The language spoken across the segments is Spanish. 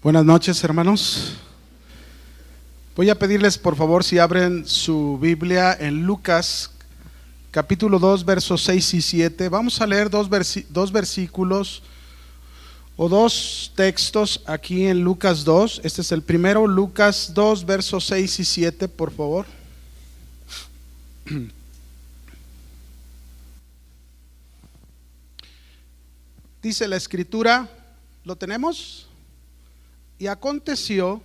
Buenas noches, hermanos. Voy a pedirles por favor si abren su Biblia en Lucas capítulo 2 versos 6 y 7. Vamos a leer dos versículos o dos textos aquí en Lucas 2. Este es el primero, Lucas 2 versos 6 y 7, por favor. Dice la escritura, ¿lo tenemos? Y aconteció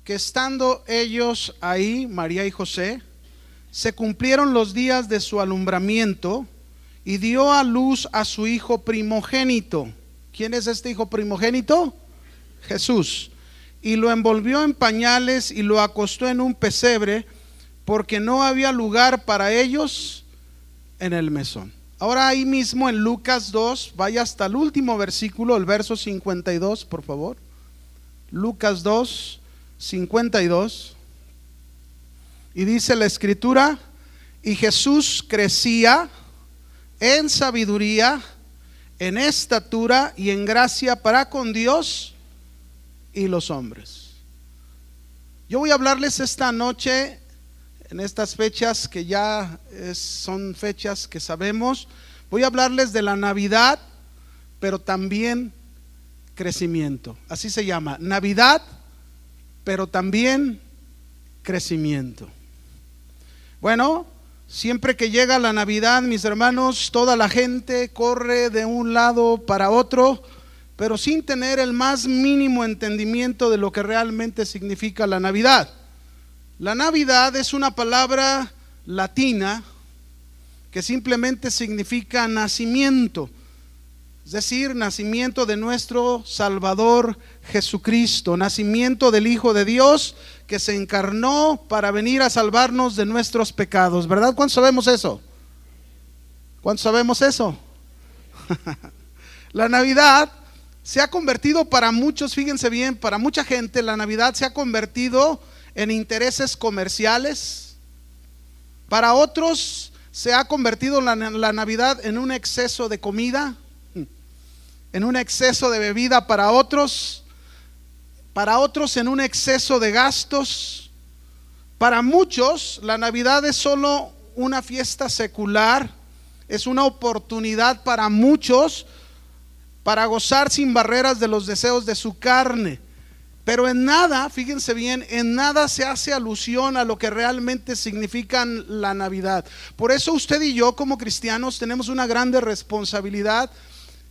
que estando ellos ahí, María y José, se cumplieron los días de su alumbramiento y dio a luz a su hijo primogénito. ¿Quién es este hijo primogénito? Jesús. Y lo envolvió en pañales y lo acostó en un pesebre, porque no había lugar para ellos en el mesón. Ahora ahí mismo en Lucas 2, vaya hasta el último versículo, el verso 52, por favor. Lucas 2, 52. Y dice la escritura: y Jesús crecía en sabiduría, en estatura y en gracia para con Dios y los hombres. Yo voy a hablarles esta noche, en estas fechas que ya son fechas que sabemos, voy a hablarles de la Navidad, pero también crecimiento. Así se llama, Navidad, pero también crecimiento. Bueno, siempre que llega la Navidad, mis hermanos, toda la gente corre de un lado para otro, pero sin tener el más mínimo entendimiento de lo que realmente significa la Navidad. La Navidad es una palabra latina que simplemente significa nacimiento, es decir, nacimiento de nuestro Salvador Jesucristo, nacimiento del Hijo de Dios que se encarnó para venir a salvarnos de nuestros pecados, ¿verdad? ¿Cuántos sabemos eso? ¿Cuántos sabemos eso? La Navidad se ha convertido para muchos, fíjense bien, para mucha gente la Navidad se ha convertido en intereses comerciales. Para otros se ha convertido la Navidad en un exceso de comida, en un exceso de bebida para otros en un exceso de gastos. Para muchos la Navidad es solo una fiesta secular, es una oportunidad para muchos para gozar sin barreras de los deseos de su carne. Pero en nada, fíjense bien, en nada se hace alusión a lo que realmente significa la Navidad. Por eso usted y yo como cristianos tenemos una grande responsabilidad.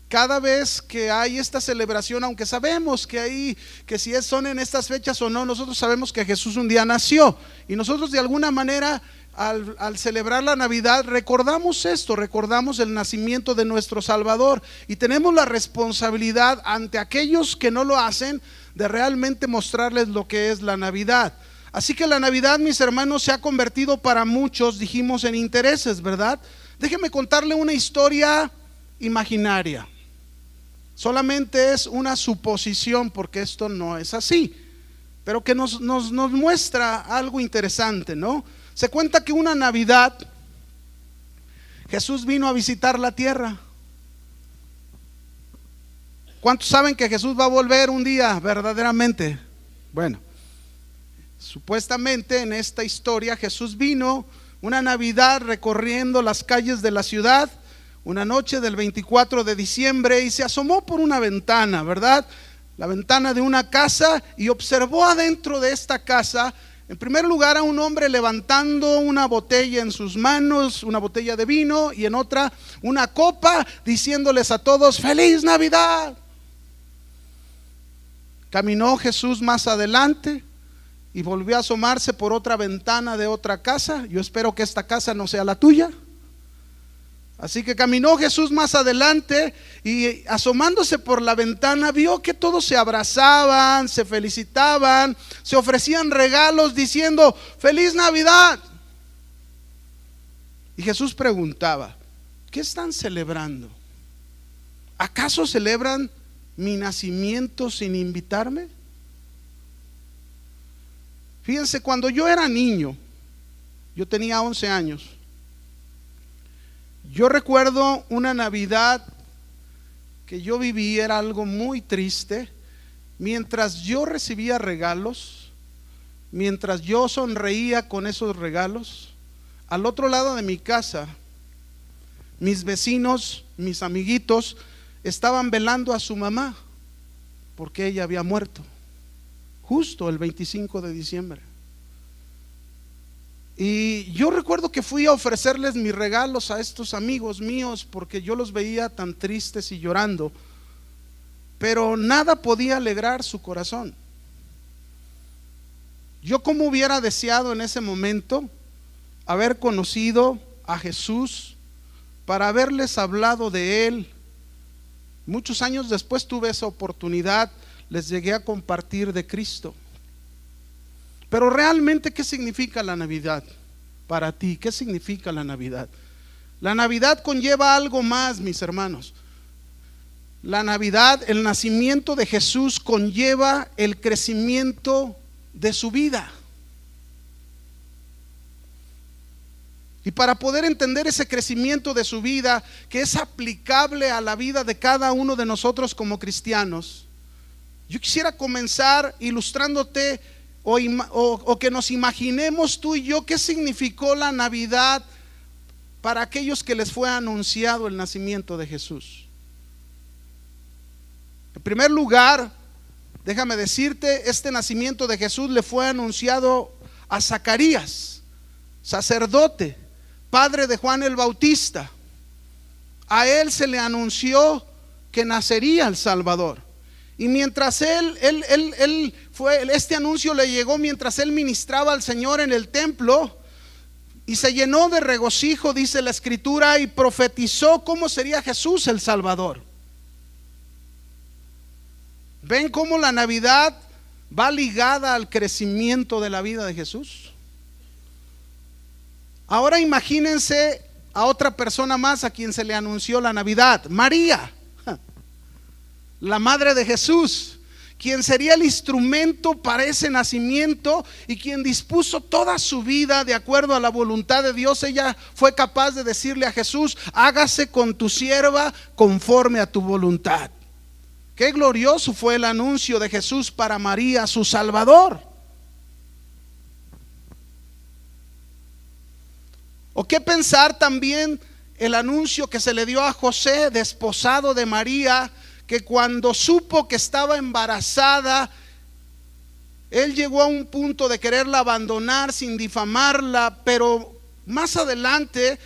Cada vez que hay esta celebración, aunque sabemos que si son en estas fechas o no, nosotros sabemos que Jesús un día nació. Y nosotros de alguna manera al celebrar la Navidad recordamos esto, recordamos el nacimiento de nuestro Salvador. Y tenemos la responsabilidad ante aquellos que no lo hacen de realmente mostrarles lo que es la Navidad. Así que la Navidad, mis hermanos, se ha convertido para muchos, dijimos, en intereses, ¿verdad? Déjenme contarle una historia imaginaria. Solamente es una suposición porque esto no es así, pero que nos muestra algo interesante, ¿no? Se cuenta que una Navidad Jesús vino a visitar la tierra. ¿Cuántos saben que Jesús va a volver un día verdaderamente? Bueno, supuestamente en esta historia Jesús vino una Navidad recorriendo las calles de la ciudad, una noche del 24 de diciembre, y se asomó por una ventana, ¿verdad? La ventana de una casa, y observó adentro de esta casa, en primer lugar, a un hombre levantando una botella en sus manos, una botella de vino, y en otra una copa, diciéndoles a todos: ¡Feliz Navidad! Caminó Jesús más adelante y volvió a asomarse por otra ventana de otra casa. Yo espero que esta casa no sea la tuya. Así que caminó Jesús más adelante y asomándose por la ventana vio que todos se abrazaban, se felicitaban, se ofrecían regalos diciendo: ¡Feliz Navidad! Y Jesús preguntaba: ¿qué están celebrando? ¿Acaso celebran mi nacimiento sin invitarme? Fíjense, cuando yo era niño, yo tenía 11 años. Yo recuerdo una Navidad que yo viví, era algo muy triste. mientras yo recibía regalos, mientras yo sonreía con esos regalos, al otro lado de mi casa, mis vecinos, mis amiguitos, estaban velando a su mamá, porque ella había muerto, justo el 25 de diciembre. Y yo recuerdo que fui a ofrecerles mis regalos a estos amigos míos, porque yo los veía tan tristes y llorando, pero nada podía alegrar su corazón. Yo como hubiera deseado en ese momento haber conocido a Jesús, para haberles hablado de Él. Muchos años después tuve esa oportunidad, les llegué a compartir de Cristo. Pero realmente, ¿qué significa la Navidad para ti? ¿Qué significa la Navidad? La Navidad conlleva algo más, mis hermanos. La Navidad, el nacimiento de Jesús, conlleva el crecimiento de su vida. Y para poder entender ese crecimiento de su vida, que es aplicable a la vida de cada uno de nosotros como cristianos, yo quisiera comenzar ilustrándote o que nos imaginemos tú y yo qué significó la Navidad para aquellos que les fue anunciado el nacimiento de Jesús. En primer lugar, déjame decirte, este nacimiento de Jesús le fue anunciado a Zacarías, sacerdote, padre de Juan el Bautista. A él se le anunció que nacería el Salvador. Y mientras este anuncio le llegó mientras él ministraba al Señor en el templo, y se llenó de regocijo, dice la Escritura, y profetizó cómo sería Jesús el Salvador. ¿Ven cómo la Navidad va ligada al crecimiento de la vida de Jesús? Ahora imagínense a otra persona más a quien se le anunció la Navidad, María, la madre de Jesús, quien sería el instrumento para ese nacimiento y quien dispuso toda su vida de acuerdo a la voluntad de Dios. Ella fue capaz de decirle a Jesús: hágase con tu sierva conforme a tu voluntad. Qué glorioso fue el anuncio de Jesús para María, su Salvador. ¿O qué pensar también el anuncio que se le dio a José, desposado de María, que cuando supo que estaba embarazada, él llegó a un punto de quererla abandonar sin difamarla, pero más adelante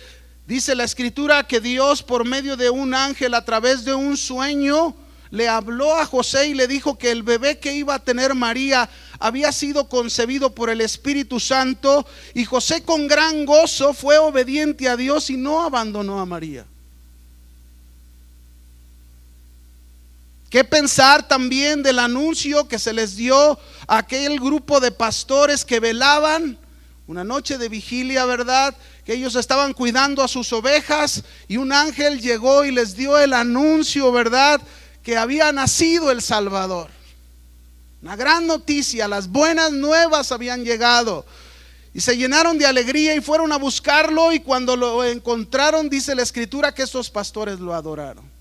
dice la Escritura que Dios, por medio de un ángel, a través de un sueño, le habló a José y le dijo que el bebé que iba a tener María había sido concebido por el Espíritu Santo, y José con gran gozo fue obediente a Dios y no abandonó a María. ¿Qué pensar también del anuncio que se les dio a aquel grupo de pastores que velaban una noche de vigilia, verdad? Que ellos estaban cuidando a sus ovejas y un ángel llegó y les dio el anuncio, verdad, que había nacido el Salvador. Una gran noticia, las buenas nuevas habían llegado. Y se llenaron de alegría y fueron a buscarlo, y cuando lo encontraron, dice la Escritura, que estos pastores lo adoraron.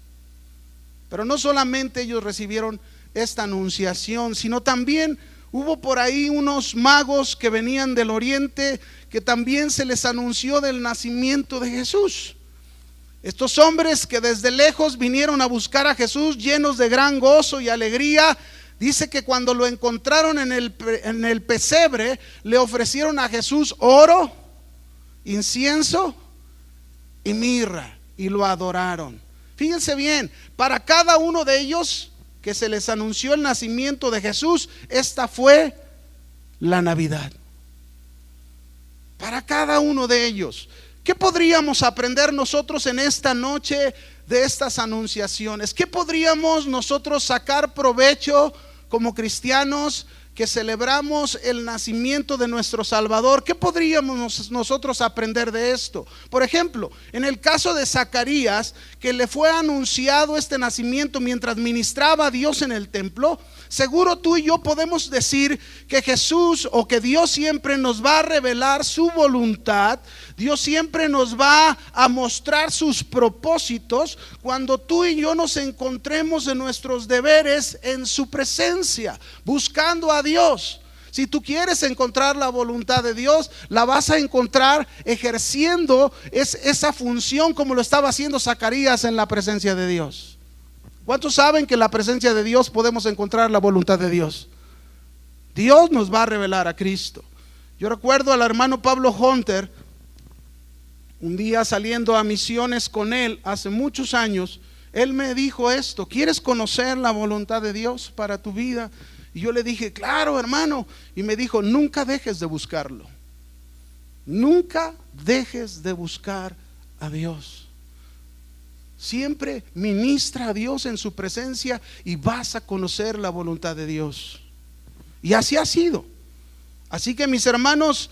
Pero no solamente ellos recibieron esta anunciación, sino también hubo por ahí unos magos que venían del oriente, que también se les anunció del nacimiento de Jesús. Estos hombres que desde lejos vinieron a buscar a Jesús llenos de gran gozo y alegría, dice que cuando lo encontraron en el pesebre, le ofrecieron a Jesús oro, incienso y mirra, y lo adoraron. Fíjense bien, para cada uno de ellos que se les anunció el nacimiento de Jesús, esta fue la Navidad. Para cada uno de ellos. ¿Qué podríamos aprender nosotros en esta noche de estas anunciaciones? ¿Qué podríamos nosotros sacar provecho como cristianos que celebramos el nacimiento de nuestro Salvador, ¿qué podríamos nosotros aprender de esto? Por ejemplo, en el caso de Zacarías, que le fue anunciado este nacimiento mientras ministraba a Dios en el templo, seguro tú y yo podemos decir que Jesús, o que Dios siempre nos va a revelar su voluntad. Dios siempre nos va a mostrar sus propósitos cuando tú y yo nos encontremos en nuestros deberes en su presencia, buscando a Dios. Si tú quieres encontrar la voluntad de Dios, la vas a encontrar ejerciendo esa función como lo estaba haciendo Zacarías en la presencia de Dios. ¿Cuántos saben que en la presencia de Dios podemos encontrar la voluntad de Dios? Dios nos va a revelar a Cristo. Yo recuerdo al hermano Pablo Hunter, un día saliendo a misiones con él hace muchos años, él me dijo esto: ¿quieres conocer la voluntad de Dios para tu vida? Y yo le dije, claro, hermano. Y me dijo, nunca dejes de buscarlo. Nunca dejes de buscar a Dios. Siempre ministra a Dios en su presencia y vas a conocer la voluntad de Dios. Y así ha sido. Así que, mis hermanos,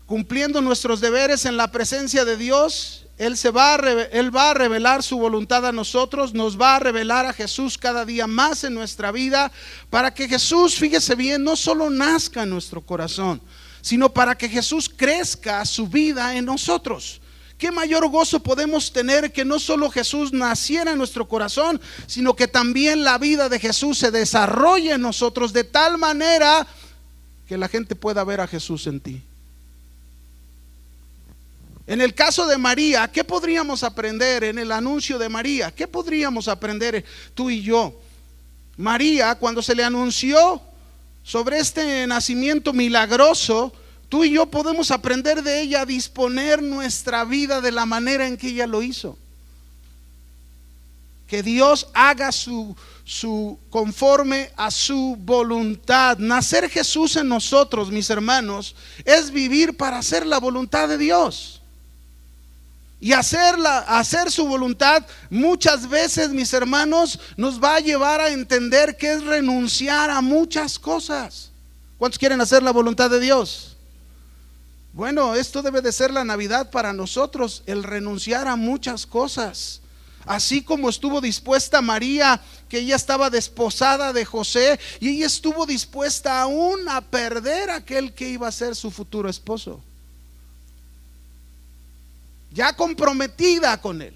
cumpliendo nuestros deberes en la presencia de Dios, Él va a revelar su voluntad a nosotros, nos va a revelar a Jesús cada día más en nuestra vida, para que Jesús, fíjese bien, no solo nazca en nuestro corazón, sino para que Jesús crezca su vida en nosotros. ¿Qué mayor gozo podemos tener que no solo Jesús naciera en nuestro corazón, sino que también la vida de Jesús se desarrolle en nosotros de tal manera que la gente pueda ver a Jesús en ti? En el caso de María, ¿qué podríamos aprender en el anuncio de María? ¿Qué podríamos aprender tú y yo? María, cuando se le anunció sobre este nacimiento milagroso, tú y yo podemos aprender de ella a disponer nuestra vida de la manera en que ella lo hizo. Que Dios haga su conforme a su voluntad. Nacer Jesús en nosotros, mis hermanos, es vivir para hacer la voluntad de Dios. Y hacer su voluntad muchas veces, mis hermanos, nos va a llevar a entender que es renunciar a muchas cosas. ¿Cuántos quieren hacer la voluntad de Dios? Bueno, esto debe de ser la Navidad para nosotros, el renunciar a muchas cosas. Así como estuvo dispuesta María, que ella estaba desposada de José, y ella estuvo dispuesta aún a perder a aquel que iba a ser su futuro esposo, ya comprometida con él.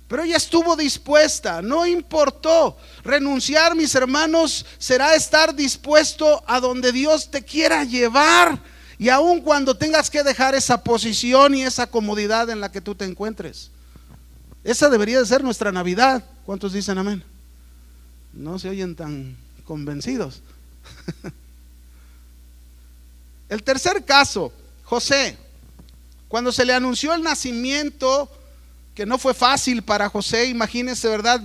Pero ella estuvo dispuesta, no importó. Renunciar, mis hermanos, será estar dispuesto a donde Dios te quiera llevar, y aun cuando tengas que dejar esa posición y esa comodidad en la que tú te encuentres. Esa debería de ser nuestra Navidad. ¿Cuántos dicen amén? No se oyen tan convencidos. El tercer caso, José. Cuando se le anunció el nacimiento, que no fue fácil para José, imagínense, ¿verdad?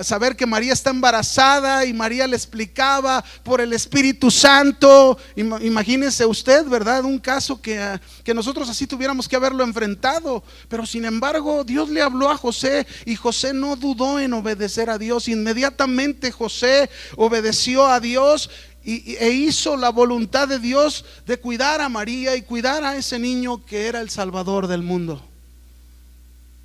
Saber que María está embarazada y María le explicaba por el Espíritu Santo. Imagínense usted, ¿verdad? Un caso que nosotros así tuviéramos que haberlo enfrentado. Pero sin embargo, Dios le habló a José y José no dudó en obedecer a Dios. Inmediatamente José obedeció a Dios e hizo la voluntad de Dios de cuidar a María y cuidar a ese niño que era el Salvador del mundo.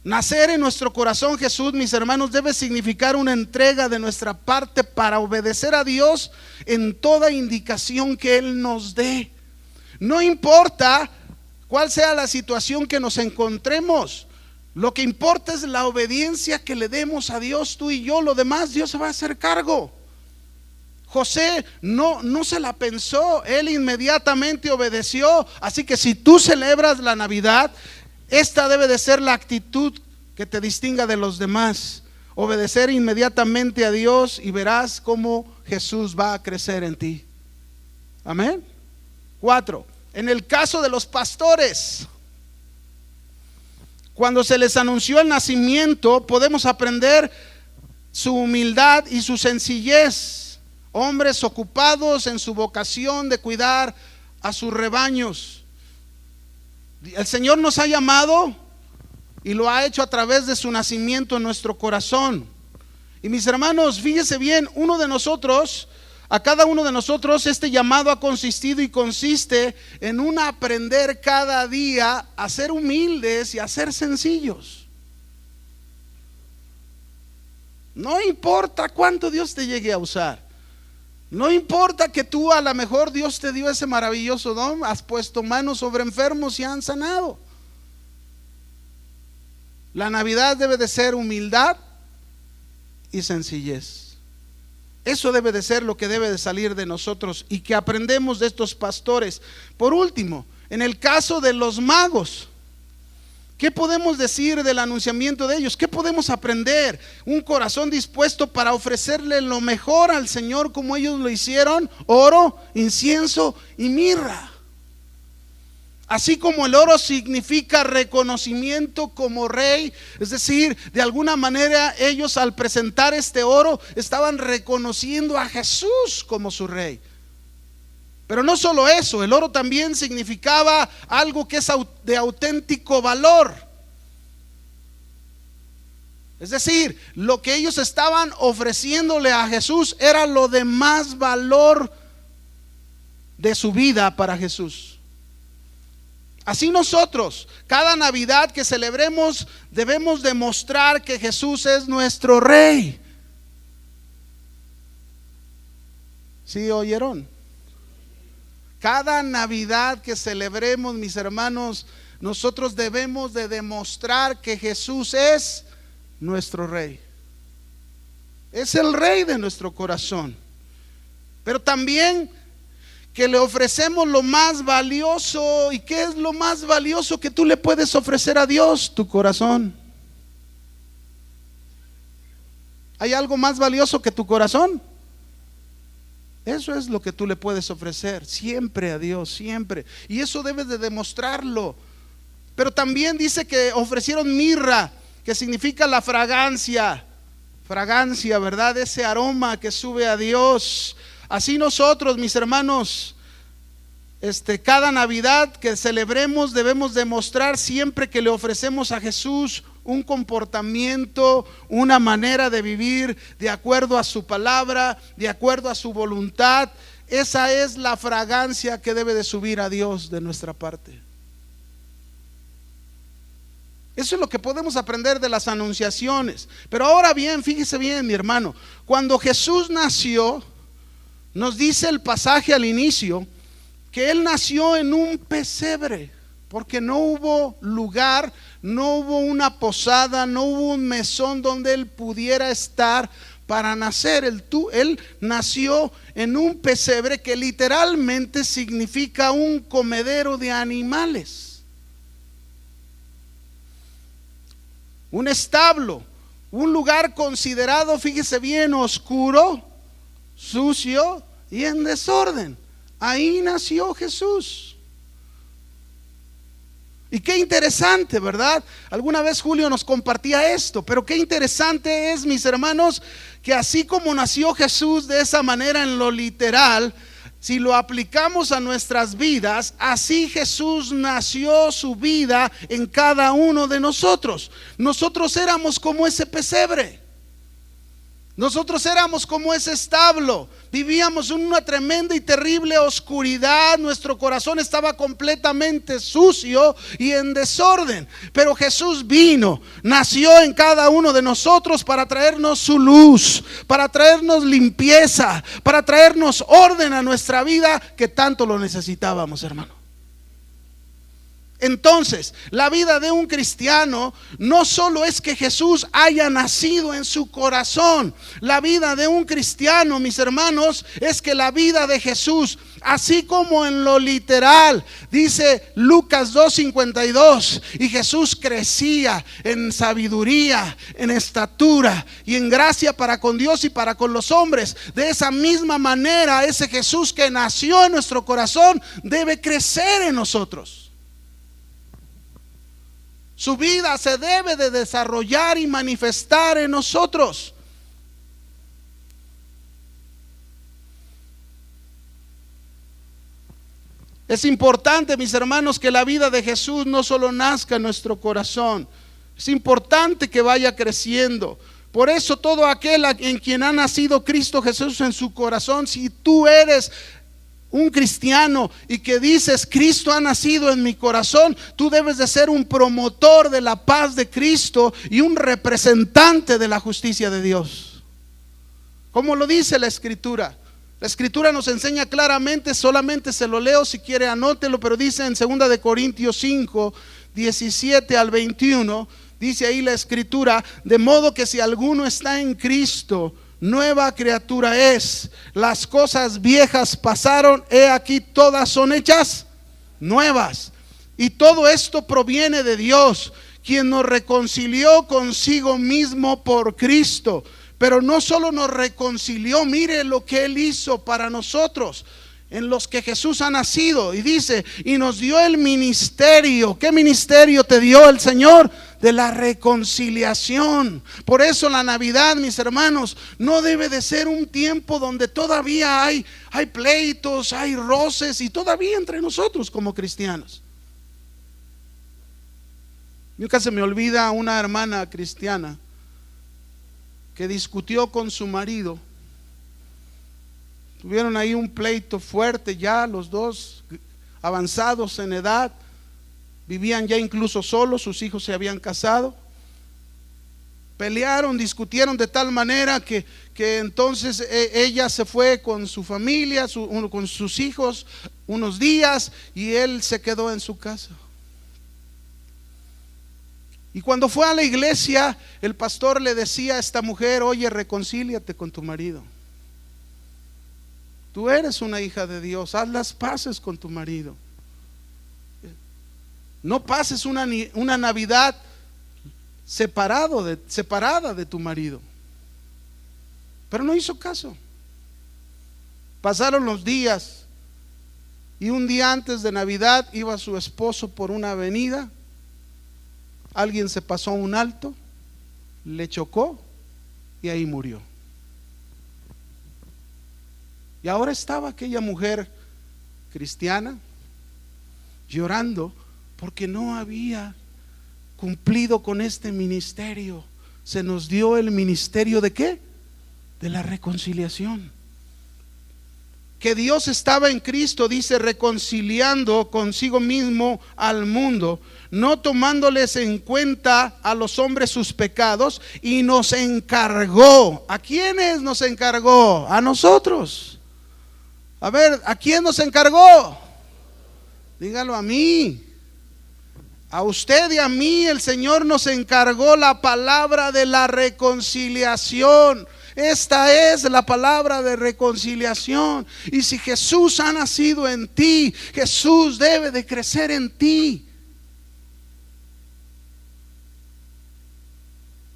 Nacer en nuestro corazón Jesús, mis hermanos, debe significar una entrega de nuestra parte para obedecer a Dios en toda indicación que Él nos dé. No importa cuál sea la situación que nos encontremos, lo que importa es la obediencia que le demos a Dios, tú y yo. Lo demás Dios se va a hacer cargo. José no se la pensó, él inmediatamente obedeció. Así que si tú celebras la Navidad, esta debe de ser la actitud que te distinga de los demás. Obedecer inmediatamente a Dios y verás cómo Jesús va a crecer en ti. Amén. 4. En el caso de los pastores, cuando se les anunció el nacimiento, podemos aprender su humildad y su sencillez. Hombres ocupados en su vocación de cuidar a sus rebaños. El Señor nos ha llamado y lo ha hecho a través de su nacimiento en nuestro corazón. Y mis hermanos, fíjese bien, uno de nosotros a cada uno de nosotros este llamado ha consistido y consiste en un aprender cada día a ser humildes y a ser sencillos. No importa cuánto Dios te llegue a usar. No importa que tú, a lo mejor Dios te dio ese maravilloso don, has puesto manos sobre enfermos y han sanado. La Navidad debe de ser humildad y sencillez. Eso debe de ser lo que debe de salir de nosotros y que aprendemos de estos pastores. Por último, en el caso de los magos, ¿qué podemos decir del anunciamiento de ellos? ¿Qué podemos aprender? Un corazón dispuesto para ofrecerle lo mejor al Señor como ellos lo hicieron: oro, incienso y mirra. Así como el oro significa reconocimiento como rey, es decir, de alguna manera ellos al presentar este oro estaban reconociendo a Jesús como su rey. Pero no solo eso, el oro también significaba algo que es de auténtico valor. Es decir, lo que ellos estaban ofreciéndole a Jesús era lo de más valor de su vida para Jesús. Así nosotros, cada Navidad que celebremos, debemos demostrar que Jesús es nuestro Rey. ¿Sí oyeron? Cada Navidad que celebremos, mis hermanos, nosotros debemos de demostrar que Jesús es nuestro Rey. Es el Rey de nuestro corazón. Pero también que le ofrecemos lo más valioso. ¿Y qué es lo más valioso que tú le puedes ofrecer a Dios? Tu corazón. ¿Hay algo más valioso que tu corazón? Eso es lo que tú le puedes ofrecer siempre a Dios, siempre. Y eso debes de demostrarlo. Pero también dice que ofrecieron mirra, que significa la fragancia. Fragancia, ¿verdad? Ese aroma que sube a Dios. Así nosotros, mis hermanos, cada Navidad que celebremos debemos demostrar siempre que le ofrecemos a Jesús un comportamiento, una manera de vivir de acuerdo a su palabra, de acuerdo a su voluntad. Esa es la fragancia que debe de subir a Dios de nuestra parte. Eso es lo que podemos aprender de las anunciaciones. Pero ahora bien, fíjese bien, mi hermano, cuando Jesús nació, nos dice el pasaje al inicio que Él nació en un pesebre, porque no hubo lugar, no hubo una posada, no hubo un mesón donde Él pudiera estar para nacer. Él nació en un pesebre, que literalmente significa un comedero de animales, un establo, un lugar considerado, fíjese bien, oscuro, sucio y en desorden. Ahí nació Jesús. Y qué interesante, ¿verdad? Alguna vez Julio nos compartía esto, pero qué interesante es, mis hermanos, que así como nació Jesús de esa manera en lo literal, si lo aplicamos a nuestras vidas, así Jesús nació su vida en cada uno de nosotros. Nosotros éramos como ese pesebre. Nosotros éramos como ese establo, vivíamos en una tremenda y terrible oscuridad, nuestro corazón estaba completamente sucio y en desorden, pero Jesús vino, nació en cada uno de nosotros para traernos su luz, para traernos limpieza, para traernos orden a nuestra vida que tanto lo necesitábamos, hermano. Entonces, la vida de un cristiano no solo es que Jesús haya nacido en su corazón. La vida de un cristiano, mis hermanos, es que la vida de Jesús, así como en lo literal, dice Lucas 2:52, y Jesús crecía en sabiduría, en estatura y en gracia para con Dios y para con los hombres. De esa misma manera, ese Jesús que nació en nuestro corazón debe crecer en nosotros. Su vida se debe de desarrollar y manifestar en nosotros. Es importante, mis hermanos, que la vida de Jesús no solo nazca en nuestro corazón. Es importante que vaya creciendo, Por eso todo aquel en quien ha nacido Cristo Jesús en su corazón, si tú eres un cristiano y que dices Cristo ha nacido en mi corazón, tú debes de ser un promotor de la paz de Cristo y un representante de la justicia de Dios. Como lo dice la Escritura. La Escritura nos enseña claramente, solamente se lo leo, si quiere anótelo, pero dice en 2 de Corintios 5, 17 al 21, dice ahí la Escritura: de modo que si alguno está en Cristo, nueva criatura es, las cosas viejas pasaron, he aquí todas son hechas nuevas. Y todo esto proviene de Dios, quien nos reconcilió consigo mismo por Cristo. Pero no solo nos reconcilió, mire lo que Él hizo para nosotros, en los que Jesús ha nacido. Y dice, y nos dio el ministerio. ¿Qué ministerio te dio el Señor? De la reconciliación. Por eso la Navidad, mis hermanos, no debe de ser un tiempo donde todavía hay pleitos, hay roces, y todavía entre nosotros como cristianos. Nunca se me olvida una hermana cristiana que discutió con su marido. Tuvieron ahí un pleito fuerte, ya los dos avanzados en edad, vivían ya incluso solos, sus hijos se habían casado. Pelearon, discutieron de tal manera que entonces ella se fue con su familia, con sus hijos unos días, y él se quedó en su casa. Y cuando fue a la iglesia, el pastor le decía a esta mujer: oye, reconcíliate con tu marido. Tú eres una hija de Dios, haz las paces con tu marido. No pases una Navidad separada de tu marido. Pero no hizo caso. Pasaron los días, y un día antes de Navidad iba su esposo por una avenida. Alguien se pasó a un alto, le chocó y ahí murió. Y ahora estaba aquella mujer cristiana llorando porque no había cumplido con este ministerio. Se nos dio el ministerio ¿de qué? De la reconciliación. Que Dios estaba en Cristo, dice, reconciliando consigo mismo al mundo, no tomándoles en cuenta a los hombres sus pecados, y nos encargó. ¿A quiénes nos encargó? A nosotros. A ver, ¿a quién nos encargó? Dígalo a mí. A usted y a mí el Señor nos encargó la palabra de la reconciliación. Esta es la palabra de reconciliación. Y si Jesús ha nacido en ti, Jesús debe de crecer en ti.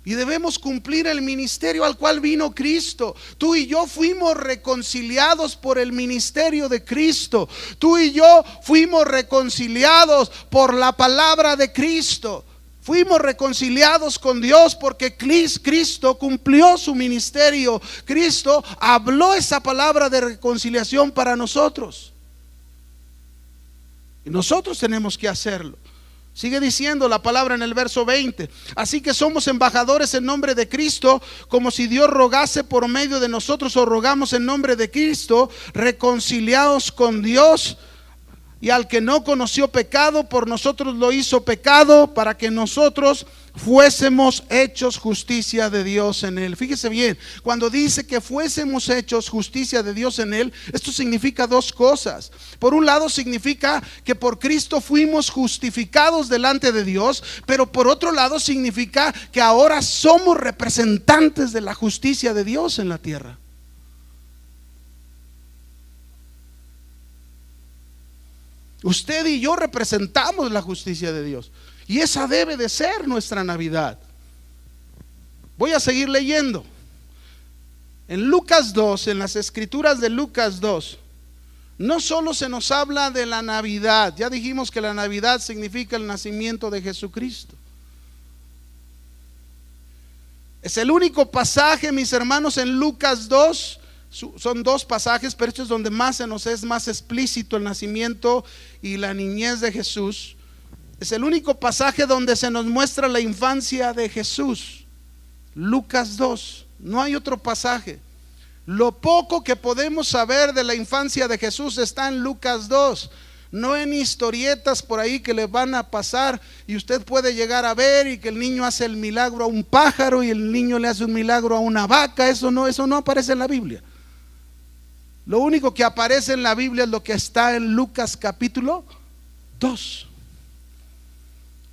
Y debemos cumplir el ministerio al cual vino Cristo. Tú y yo fuimos reconciliados por el ministerio de Cristo. Tú y yo fuimos reconciliados por la palabra de Cristo. Fuimos reconciliados con Dios porque Cristo cumplió su ministerio. Cristo habló esa palabra de reconciliación para nosotros. Y nosotros tenemos que hacerlo. Sigue diciendo la palabra en el verso 20. Así que somos embajadores en nombre de Cristo, como si Dios rogase por medio de nosotros, o rogamos en nombre de Cristo, reconciliados con Dios. Y al que no conoció pecado, por nosotros lo hizo pecado, para que nosotros fuésemos hechos justicia de Dios en él. Fíjese bien, cuando dice que fuésemos hechos justicia de Dios en él, esto significa dos cosas. Por un lado significa que por Cristo fuimos justificados delante de Dios, pero por otro lado significa que ahora somos representantes de la justicia de Dios en la tierra. Usted y yo representamos la justicia de Dios, y esa debe de ser nuestra Navidad. Voy a seguir leyendo. En Lucas 2, en las escrituras de Lucas 2, no solo se nos habla de la Navidad. Ya dijimos que la Navidad significa el nacimiento de Jesucristo. Es el único pasaje, mis hermanos, en Lucas 2. Son dos pasajes, pero esto es donde más se nos es más explícito el nacimiento y la niñez de Jesús. Es el único pasaje donde se nos muestra la infancia de Jesús. Lucas 2, no hay otro pasaje. Lo poco que podemos saber de la infancia de Jesús está en Lucas 2, no en historietas por ahí que le van a pasar y usted puede llegar a ver y que el niño hace el milagro a un pájaro y el niño le hace un milagro a una vaca. Eso no aparece en la Biblia. Lo único que aparece en la Biblia es lo que está en Lucas capítulo 2.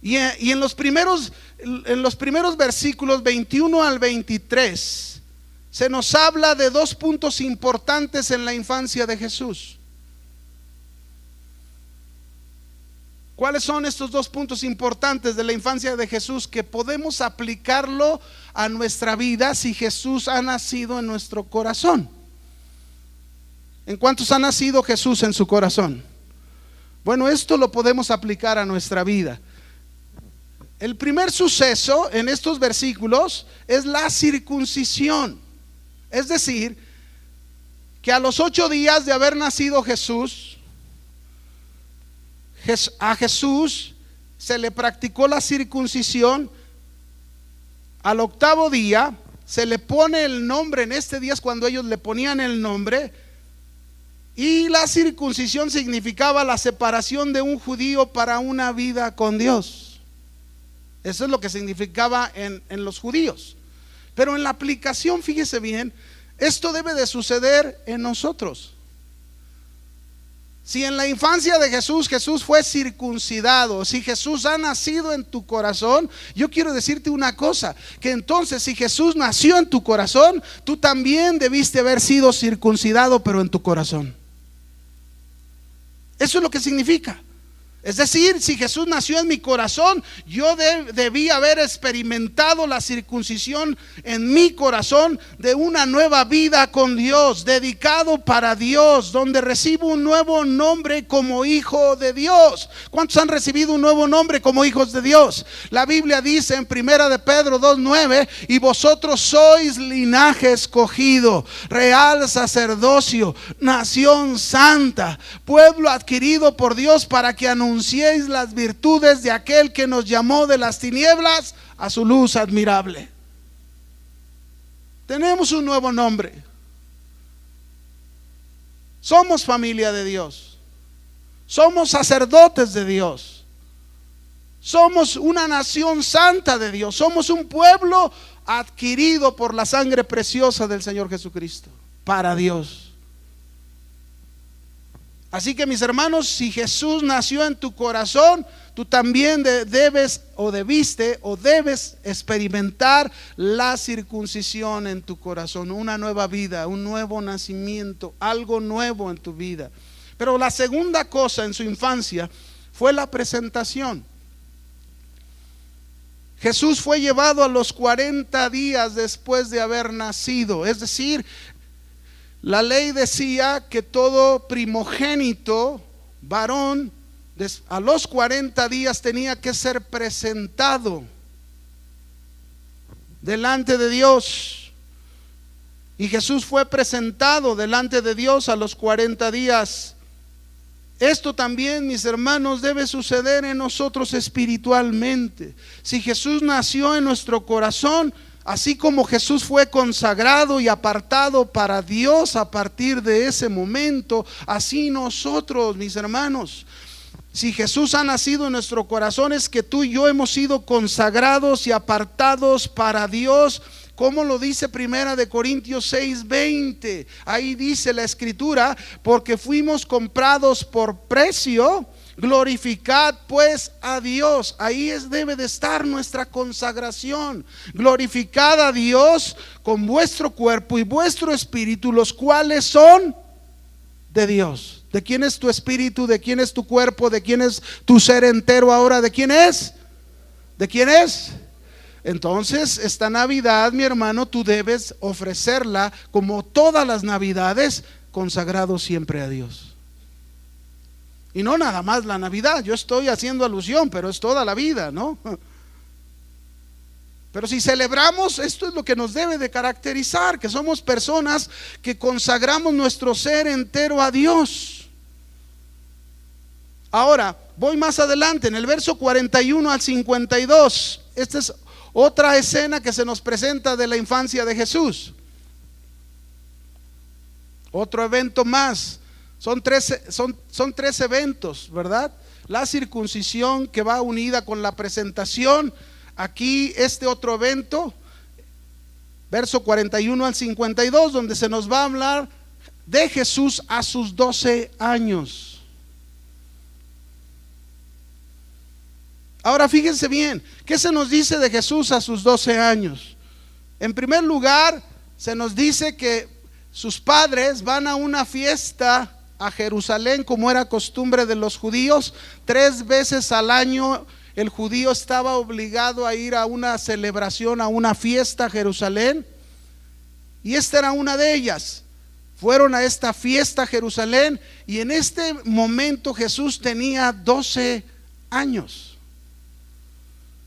Y en los primeros versículos 21 al 23 se nos habla de dos puntos importantes en la infancia de Jesús. ¿Cuáles son estos dos puntos importantes de la infancia de Jesús que podemos aplicarlo a nuestra vida si Jesús ha nacido en nuestro corazón? ¿En cuántos ha nacido Jesús en su corazón? Bueno, esto lo podemos aplicar a nuestra vida. El primer suceso en estos versículos es la circuncisión. Es decir, que a los 8 días de haber nacido Jesús, a Jesús se le practicó la circuncisión. Al 8º día se le pone el nombre. En este día es cuando ellos le ponían el nombre. Y la circuncisión significaba la separación de un judío para una vida con Dios. Eso es lo que significaba en los judíos. Pero en la aplicación, fíjese bien, esto debe de suceder en nosotros. Si en la infancia de Jesús fue circuncidado, si Jesús ha nacido en tu corazón, yo quiero decirte una cosa, que entonces si Jesús nació en tu corazón, tú también debiste haber sido circuncidado, pero en tu corazón. Eso es lo que significa. Es decir, si Jesús nació en mi corazón, yo debí haber experimentado la circuncisión en mi corazón de una nueva vida con Dios, dedicado para Dios, donde recibo un nuevo nombre como hijo de Dios. ¿Cuántos han recibido un nuevo nombre como hijos de Dios? La Biblia dice en 1 de Pedro 2:9, y vosotros sois linaje escogido, real sacerdocio, nación santa, pueblo adquirido por Dios para que anunciéis las virtudes de aquel que nos llamó de las tinieblas a su luz admirable. Tenemos un nuevo nombre. Somos familia de Dios. Somos sacerdotes de Dios. Somos una nación santa de Dios. Somos un pueblo adquirido por la sangre preciosa del Señor Jesucristo para Dios. Así que mis hermanos, si Jesús nació en tu corazón, tú también debes experimentar la circuncisión en tu corazón, una nueva vida, un nuevo nacimiento, algo nuevo en tu vida. Pero la segunda cosa en su infancia fue la presentación. Jesús fue llevado a los 40 días después de haber nacido, es decir, la ley decía que todo primogénito varón a los 40 días tenía que ser presentado delante de Dios. Y Jesús fue presentado delante de Dios a los 40 días. Esto también, mis hermanos, debe suceder en nosotros espiritualmente. Si Jesús nació en nuestro corazón, así como Jesús fue consagrado y apartado para Dios a partir de ese momento, así nosotros, mis hermanos, si Jesús ha nacido en nuestro corazón, es que tú y yo hemos sido consagrados y apartados para Dios, como lo dice 1 de Corintios 6:20. Ahí dice la escritura, porque fuimos comprados por precio. Glorificad pues a Dios. Ahí debe de estar nuestra consagración. Glorificad a Dios con vuestro cuerpo y vuestro espíritu, los cuales son de Dios. ¿De quién es tu espíritu? ¿De quién es tu cuerpo? ¿De quién es tu ser entero ahora? ¿De quién es? ¿De quién es? Entonces, esta Navidad, mi hermano, tú debes ofrecerla como todas las Navidades, consagrado siempre a Dios. Y no nada más la Navidad, yo estoy haciendo alusión, pero es toda la vida, ¿no? Pero si celebramos, esto es lo que nos debe de caracterizar, que somos personas que consagramos nuestro ser entero a Dios. Ahora, voy más adelante, en el verso 41 al 52, esta es otra escena que se nos presenta de la infancia de Jesús. Otro evento más. Son tres eventos, ¿verdad? La circuncisión que va unida con la presentación. Aquí este otro evento, verso 41 al 52, donde se nos va a hablar de Jesús a sus 12 años. Ahora fíjense bien, ¿qué se nos dice de Jesús a sus 12 años? En primer lugar, se nos dice que sus padres van a una fiesta a Jerusalén, como era costumbre de los judíos. 3 veces al año el judío estaba obligado a ir a una celebración, a una fiesta a Jerusalén, y esta era una de ellas. Fueron a esta fiesta a Jerusalén, y en este momento Jesús tenía 12 años.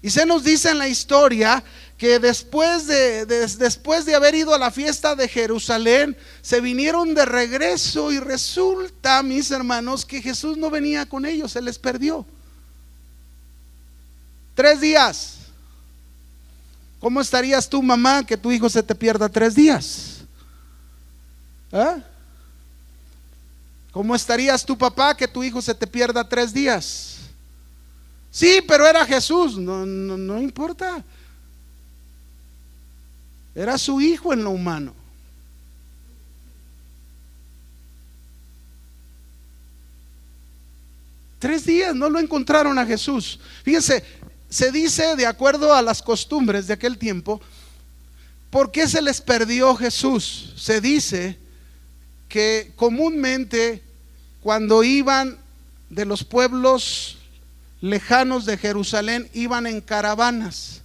Y se nos dice en la historia que después de haber ido a la fiesta de Jerusalén, se vinieron de regreso, y resulta, mis hermanos, que Jesús no venía con ellos, se les perdió. 3 días. ¿Cómo estarías tú, mamá, que tu hijo se te pierda 3 días? ¿Ah? ¿Cómo estarías tú, papá, que tu hijo se te pierda 3 días? Sí, pero era Jesús. No importa. Era su hijo en lo humano. Tres días no lo encontraron a Jesús. Fíjense, se dice, de acuerdo a las costumbres de aquel tiempo, ¿por qué se les perdió Jesús? Se dice que comúnmente cuando iban de los pueblos lejanos de Jerusalén, iban en caravanas.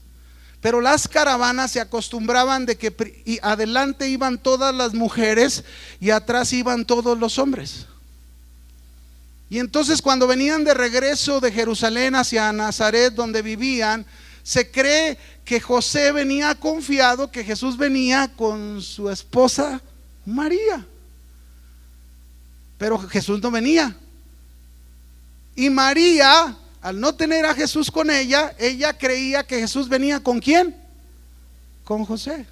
Pero las caravanas se acostumbraban de que adelante iban todas las mujeres y atrás iban todos los hombres. Y entonces cuando venían de regreso de Jerusalén hacia Nazaret, donde vivían, se cree que José venía confiado que Jesús venía con su esposa María. Pero Jesús no venía. Y María, al no tener a Jesús con ella, ella creía que Jesús venía ¿con quién? Con José.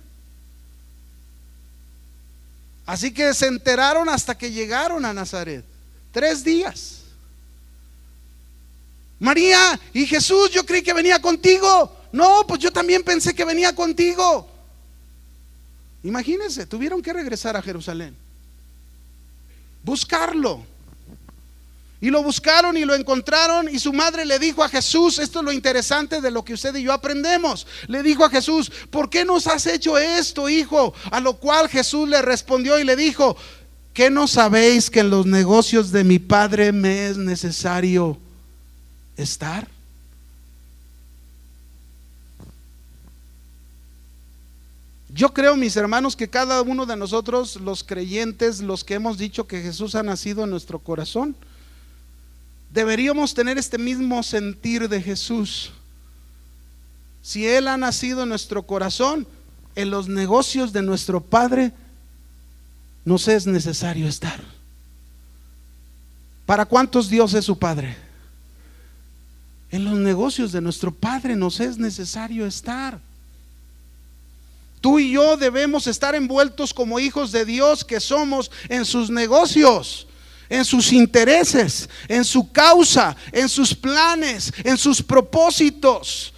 Así que se enteraron hasta que llegaron a Nazaret. 3 días. María, y Jesús, yo creí que venía contigo. No, pues yo también pensé que venía contigo. Imagínense, tuvieron que regresar a Jerusalén, buscarlo. Y lo buscaron y lo encontraron, y su madre le dijo a Jesús, esto es lo interesante de lo que usted y yo aprendemos, le dijo a Jesús: ¿por qué nos has hecho esto, hijo? A lo cual Jesús le respondió y le dijo: ¿qué no sabéis que en los negocios de mi padre me es necesario estar? Yo creo, mis hermanos, que cada uno de nosotros, los creyentes, los que hemos dicho que Jesús ha nacido en nuestro corazón, deberíamos tener este mismo sentir de Jesús. Si Él ha nacido en nuestro corazón, en los negocios de nuestro Padre nos es necesario estar. ¿Para cuántos Dios es su Padre? En los negocios de nuestro Padre nos es necesario estar. Tú y yo debemos estar envueltos como hijos de Dios que somos en sus negocios, en sus intereses, en su causa, en sus planes, en sus propósitos,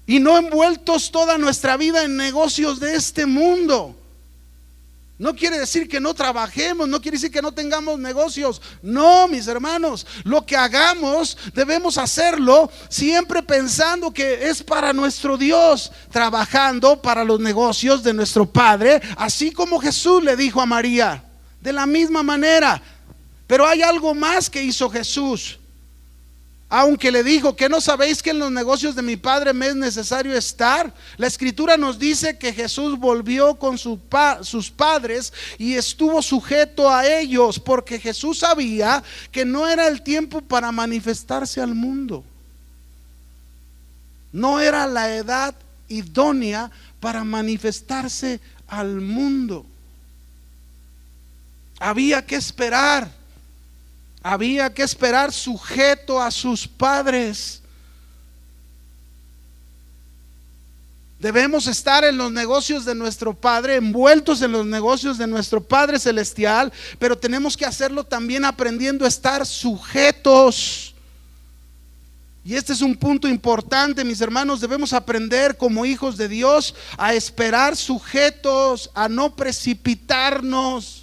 y no envueltos toda nuestra vida en negocios de este mundo. No quiere decir que no trabajemos, no quiere decir que no tengamos negocios. No, mis hermanos, lo que hagamos debemos hacerlo siempre pensando que es para nuestro Dios, trabajando para los negocios de nuestro Padre, así como Jesús le dijo a María, de la misma manera. Pero hay algo más que hizo Jesús. Aunque le dijo: ¿que no sabéis que en los negocios de mi Padre me es necesario estar? La Escritura nos dice que Jesús volvió con sus padres y estuvo sujeto a ellos, porque Jesús sabía que no era el tiempo para manifestarse al mundo. No era la edad idónea para manifestarse al mundo. Había que esperar. Había que esperar sujeto a sus padres. Debemos estar en los negocios de nuestro Padre, envueltos en los negocios de nuestro Padre Celestial, pero tenemos que hacerlo también aprendiendo a estar sujetos. Y este es un punto importante, mis hermanos. Debemos aprender como hijos de Dios a esperar sujetos, a no precipitarnos.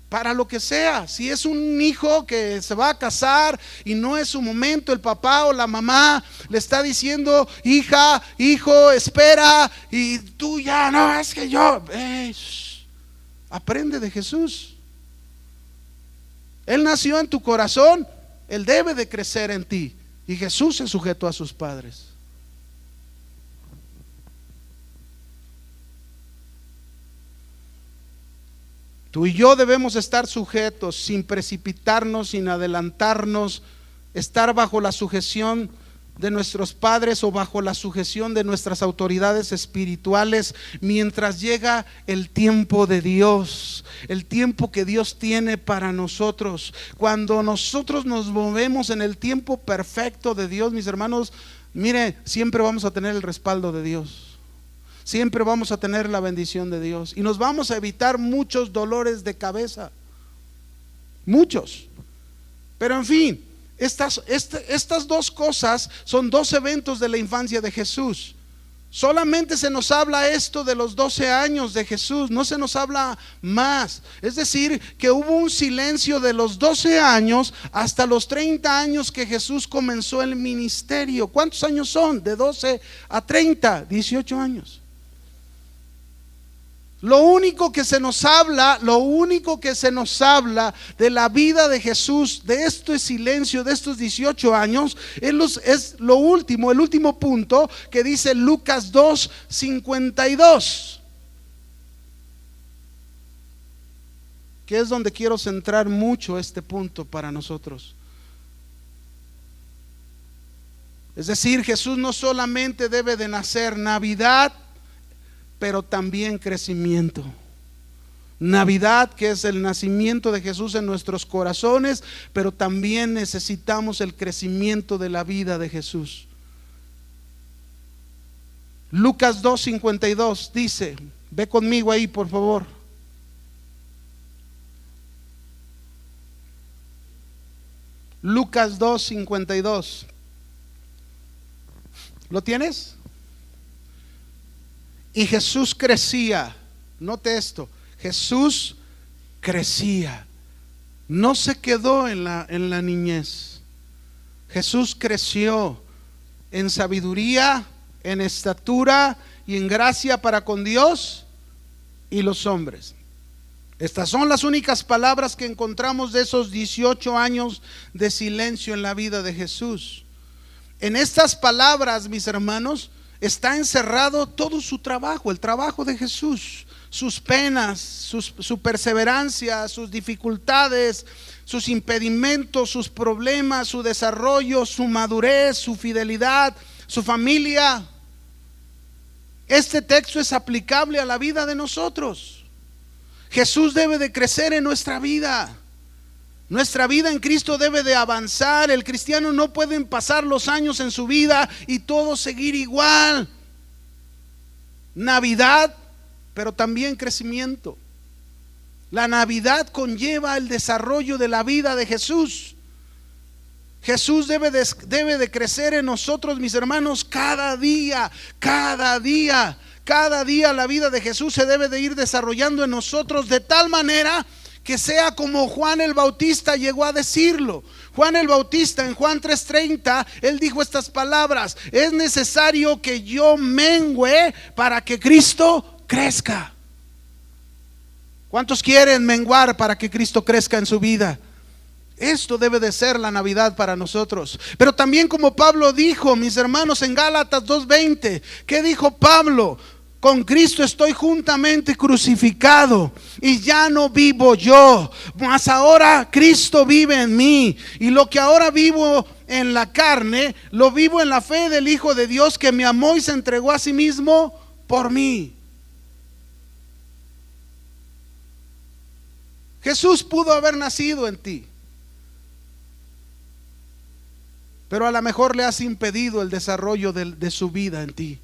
Para lo que sea. Si es un hijo que se va a casar y no es su momento, el papá o la mamá le está diciendo: hija, hijo, espera, y tú ya, no, es que yo, aprende de Jesús. Él nació en tu corazón, Él debe de crecer en ti, y Jesús se sujetó a sus padres. Tú y yo debemos estar sujetos, sin precipitarnos, sin adelantarnos, estar bajo la sujeción de nuestros padres o bajo la sujeción de nuestras autoridades espirituales mientras llega el tiempo de Dios, el tiempo que Dios tiene para nosotros. Cuando nosotros nos movemos en el tiempo perfecto de Dios, mis hermanos, mire, siempre vamos a tener el respaldo de Dios. Siempre vamos a tener la bendición de Dios y nos vamos a evitar muchos dolores de cabeza, muchos. Pero en fin, estas dos cosas son dos eventos de la infancia de Jesús. Solamente se nos habla esto de los 12 años de Jesús, no se nos habla más. Es decir, que hubo un silencio de los 12 años hasta los 30 años que Jesús comenzó el ministerio. ¿Cuántos años son? De 12 a 30, 18 años. Lo único que se nos habla de la vida de Jesús, de este silencio de estos 18 años, es el último punto que dice Lucas 2:52, que es donde quiero centrar mucho este punto para nosotros. Es decir, Jesús no solamente debe de nacer, Navidad, pero también crecimiento. Navidad, que es el nacimiento de Jesús en nuestros corazones, pero también necesitamos el crecimiento de la vida de Jesús. Lucas 2:52 dice, ve conmigo ahí por favor. Lucas 2:52. ¿Lo tienes? Y Jesús crecía, note esto, Jesús crecía, no se quedó en la niñez. Jesús creció en sabiduría, en estatura y en gracia para con Dios y los hombres. Estas son las únicas palabras que encontramos de esos 18 años de silencio en la vida de Jesús. En estas palabras, mis hermanos, está encerrado todo su trabajo, el trabajo de Jesús, sus penas, su perseverancia, sus dificultades, sus impedimentos, sus problemas, su desarrollo, su madurez, su fidelidad, su familia. Este texto es aplicable a la vida de nosotros. Jesús debe de crecer en nuestra vida. Nuestra vida en Cristo debe de avanzar. El cristiano no puede pasar los años en su vida y todo seguir igual. Navidad, pero también crecimiento. La Navidad conlleva el desarrollo de la vida de Jesús. Jesús debe de crecer en nosotros, mis hermanos, cada día. Cada día la vida de Jesús se debe de ir desarrollando en nosotros de tal manera que sea como Juan el Bautista llegó a decirlo. Juan el Bautista en Juan 3:30, él dijo estas palabras: es necesario que yo mengüe para que Cristo crezca. ¿Cuántos quieren menguar para que Cristo crezca en su vida? Esto debe de ser la Navidad para nosotros. Pero también como Pablo dijo, mis hermanos, en Gálatas 2:20, ¿qué dijo Pablo? Con Cristo estoy juntamente crucificado y ya no vivo yo, mas ahora Cristo vive en mí, y lo que ahora vivo en la carne, lo vivo en la fe del Hijo de Dios que me amó y se entregó a sí mismo por mí. Jesús pudo haber nacido en ti. pero a lo mejor le has impedido el desarrollo de su vida en ti.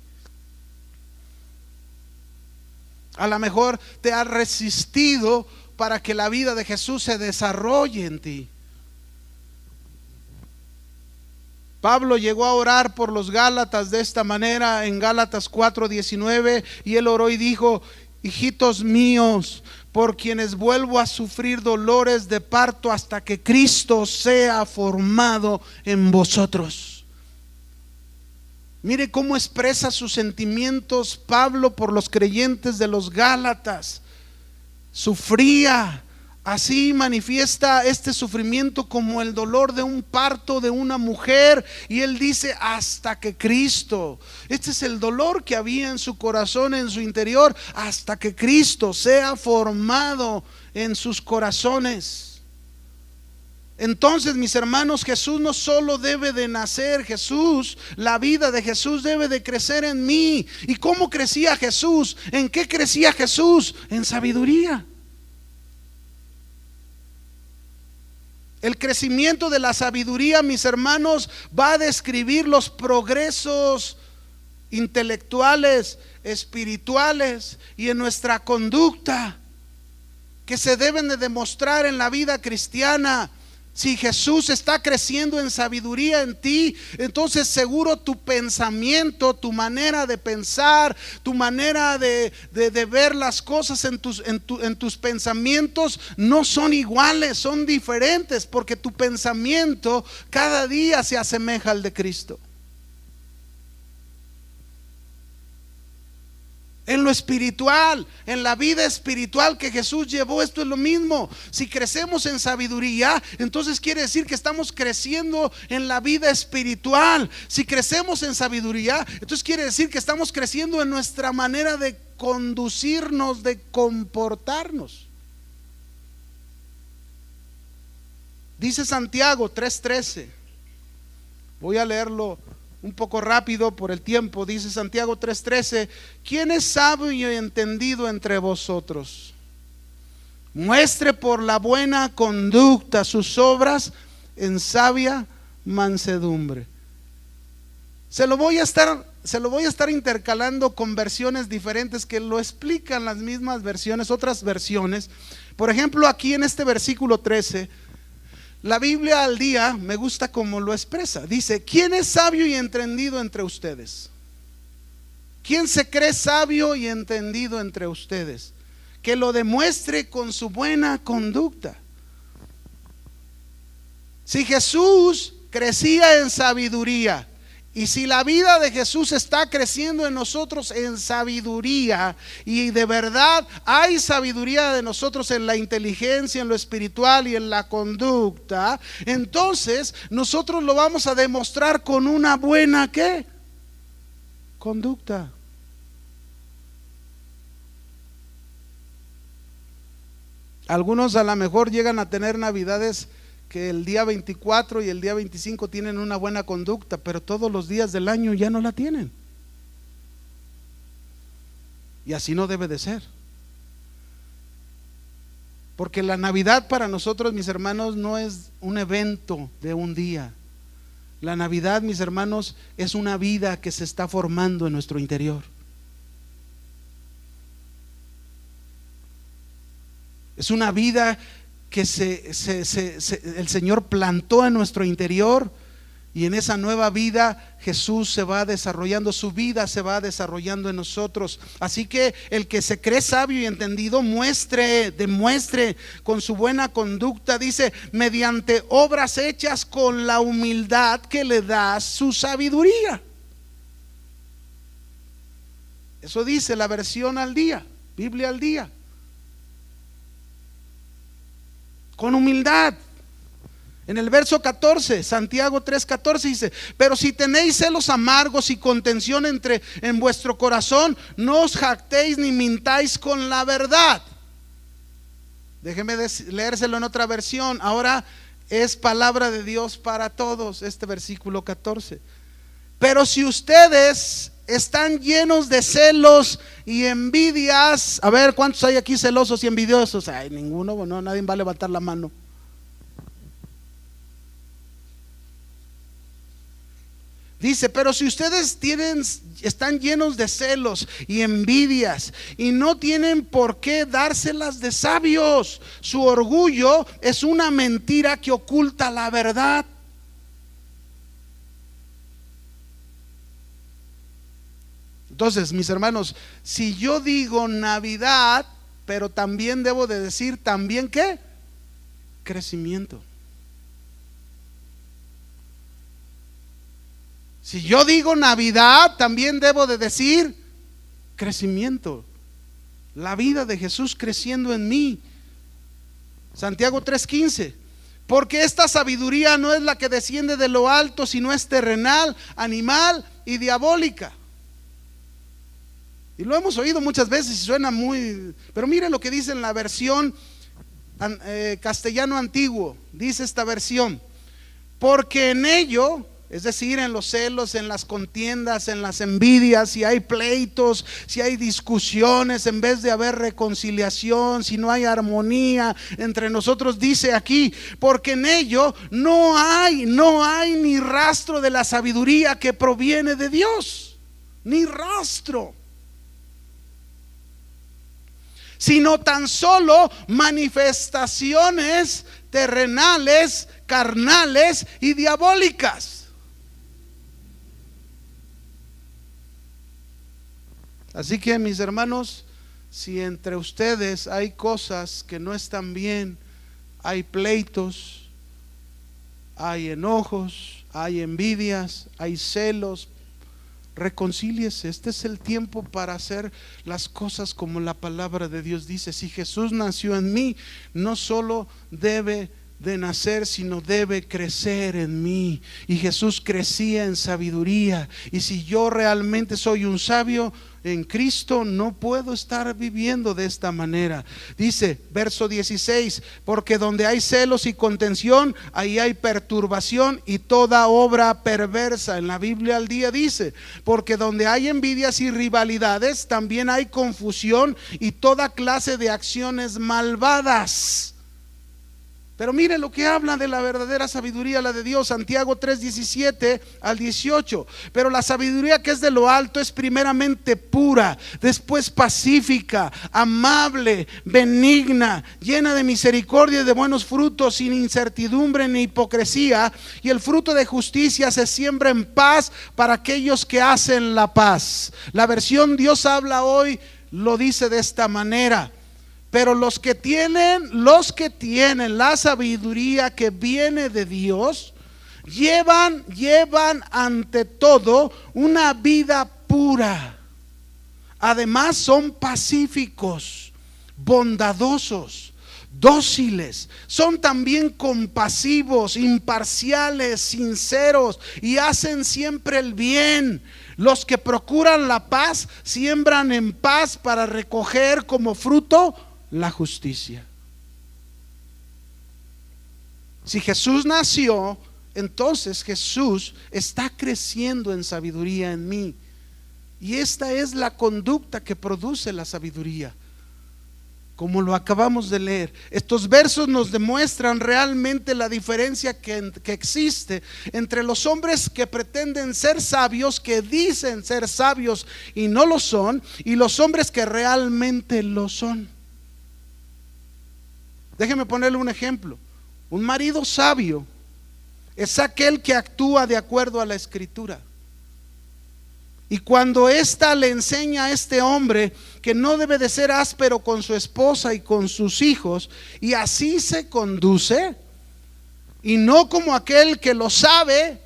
A lo mejor te has resistido para que la vida de Jesús se desarrolle en ti. Pablo llegó a orar por los Gálatas de esta manera en Gálatas 4:19, y él oró y dijo: hijitos míos, por quienes vuelvo a sufrir dolores de parto hasta que Cristo sea formado en vosotros. Mire cómo expresa sus sentimientos Pablo por los creyentes de los Gálatas. Sufría. Así manifiesta este sufrimiento como el dolor de un parto de una mujer. Y él dice: hasta que Cristo. Este es el dolor que había en su corazón, en su interior, hasta que Cristo sea formado en sus corazones. Entonces, mis hermanos, Jesús no solo debe de nacer, la vida de Jesús debe de crecer en mí. ¿Y cómo crecía Jesús? ¿En qué crecía Jesús? En sabiduría. El crecimiento de la sabiduría, mis hermanos, va a describir los progresos intelectuales, espirituales y en nuestra conducta que se deben de demostrar en la vida cristiana. Si Jesús está creciendo en sabiduría en ti, entonces seguro tu pensamiento, tu manera de pensar, tu manera de ver las cosas en tus pensamientos no son iguales, son diferentes, porque tu pensamiento cada día se asemeja al de Cristo. En lo espiritual, en la vida espiritual que Jesús llevó, esto es lo mismo. Si crecemos en sabiduría, entonces quiere decir que estamos creciendo en la vida espiritual. Si crecemos en sabiduría, entonces quiere decir que estamos creciendo en nuestra manera de conducirnos, de comportarnos. Dice Santiago 3:13. Voy a leerlo un poco rápido por el tiempo. Dice Santiago 3:13: ¿quién es sabio y entendido entre vosotros? Muestre por la buena conducta sus obras en sabia mansedumbre. Se lo voy a estar intercalando con versiones diferentes que lo explican las mismas versiones, otras versiones. Por ejemplo, aquí en este versículo 13, la Biblia al día me gusta como lo expresa. Dice: ¿quién es sabio y entendido entre ustedes? ¿Quién se cree sabio y entendido entre ustedes? Que lo demuestre con su buena conducta. Si Jesús crecía en sabiduría, y si la vida de Jesús está creciendo en nosotros en sabiduría, y de verdad hay sabiduría de nosotros en la inteligencia, en lo espiritual y en la conducta, entonces nosotros lo vamos a demostrar con una buena ¿qué? Conducta. Algunos a lo mejor llegan a tener navidades que el día 24 y el día 25 tienen una buena conducta, pero todos los días del año ya no la tienen. Y así no debe de ser. Porque la Navidad para nosotros, mis hermanos, no es un evento de un día. La Navidad, mis hermanos, es una vida que se está formando en nuestro interior. Es una vida que el Señor plantó en nuestro interior, y en esa nueva vida Jesús se va desarrollando, su vida se va desarrollando en nosotros. Así que el que se cree sabio y entendido demuestre con su buena conducta, dice, mediante obras hechas con la humildad que le da su sabiduría. Eso dice la versión al día, Biblia al día. Con humildad. En el verso 14, Santiago 3:14 dice: pero si tenéis celos amargos y contención en vuestro corazón, no os jactéis ni mintáis con la verdad. Déjeme leérselo en otra versión. Ahora es palabra de Dios para todos, este versículo 14. Pero si ustedes están llenos de celos y envidias, a ver, ¿cuántos hay aquí celosos y envidiosos? Ay, ninguno, no, nadie va a levantar la mano. Dice, pero si ustedes están llenos de celos y envidias y no tienen por qué dárselas de sabios, su orgullo es una mentira que oculta la verdad. Entonces, mis hermanos, si yo digo Navidad, pero también debo de decir también ¿qué? Crecimiento. Si yo digo Navidad, también debo de decir crecimiento. La vida de Jesús creciendo en mí. Santiago 3:15. Porque esta sabiduría no es la que desciende de lo alto, sino es terrenal, animal y diabólica. Y lo hemos oído muchas veces y suena muy... Pero mire lo que dice en la versión castellano antiguo. Dice esta versión: porque en ello, es decir, en los celos, en las contiendas, en las envidias, si hay pleitos, si hay discusiones, en vez de haber reconciliación, si no hay armonía entre nosotros, dice aquí, porque en ello no hay ni rastro de la sabiduría que proviene de Dios, ni rastro, sino tan solo manifestaciones terrenales, carnales y diabólicas. Así que, mis hermanos, si entre ustedes hay cosas que no están bien, hay pleitos, hay enojos, hay envidias, hay celos, reconcíliese. Este es el tiempo para hacer las cosas como la palabra de Dios dice. Si Jesús nació en mí, no solo debe de nacer, sino debe crecer en mí. Y Jesús crecía en sabiduría. Y si yo realmente soy un sabio en Cristo, no puedo estar viviendo de esta manera. Dice, verso 16, porque donde hay celos y contención, ahí hay perturbación y toda obra perversa. En la Biblia al día dice, porque donde hay envidias y rivalidades, también hay confusión y toda clase de acciones malvadas. Pero mire lo que habla de la verdadera sabiduría, la de Dios, Santiago 3:17 al 18. Pero la sabiduría que es de lo alto es primeramente pura, después pacífica, amable, benigna, llena de misericordia y de buenos frutos, sin incertidumbre ni hipocresía. Y el fruto de justicia se siembra en paz para aquellos que hacen la paz. La versión Dios habla hoy lo dice de esta manera: pero los que tienen la sabiduría que viene de Dios, llevan ante todo una vida pura. Además son pacíficos, bondadosos, dóciles, son también compasivos, imparciales, sinceros y hacen siempre el bien. Los que procuran la paz siembran en paz para recoger como fruto la justicia. Si Jesús nació, entonces Jesús está creciendo en sabiduría en mí. Y esta es la conducta que produce la sabiduría, como lo acabamos de leer. Estos versos nos demuestran realmente la diferencia que existe entre los hombres que pretenden ser sabios, que dicen ser sabios y no lo son, y los hombres que realmente lo son. Déjeme ponerle un ejemplo. Un marido sabio es aquel que actúa de acuerdo a la Escritura. Y cuando ésta le enseña a este hombre que no debe de ser áspero con su esposa y con sus hijos, y así se conduce, y no como aquel que lo sabe,